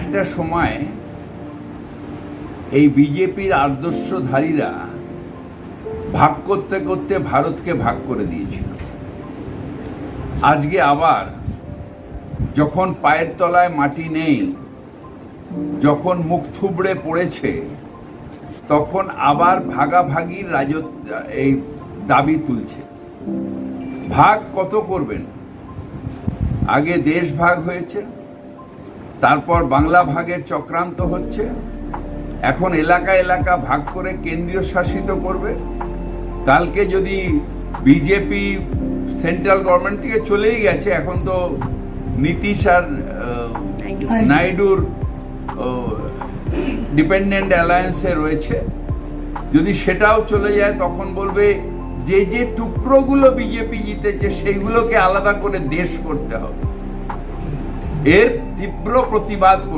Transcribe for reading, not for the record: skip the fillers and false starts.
একটা সময় এই বিজেপির আদর্শধারীরা ভাগ করতে করতে ভারতকে ভাগ করে দিয়েছিল। আজকে আবার যখন পায়ের তলায় মাটি নেই, যখন মুখ থুবড়ে পড়েছে, তখন আবার ভাগাভাগির রাজত্ব এই দাবি তুলছে। ভাগ কত করবেন? আগে দেশ ভাগ হয়েছে, তারপর বাংলা ভাগের চক্রান্ত হচ্ছে, এখন এলাকা এলাকা ভাগ করে কেন্দ্রীয় শাসিত করবে। কালকে যদি বিজেপি সেন্ট্রাল গভর্নমেন্ট থেকে চলেই গেছে, এখন তো নীতিশ আর নাইডুর ডিপেন্ডেন্ট অ্যালায়েন্সে রয়েছে, যদি সেটাও চলে যায় তখন বলবে যে যে টুকরোগুলো বিজেপি জিতেছে সেইগুলোকে আলাদা করে দেশ করতে হবে। এর তীব্র প্রতিবাদ করছে।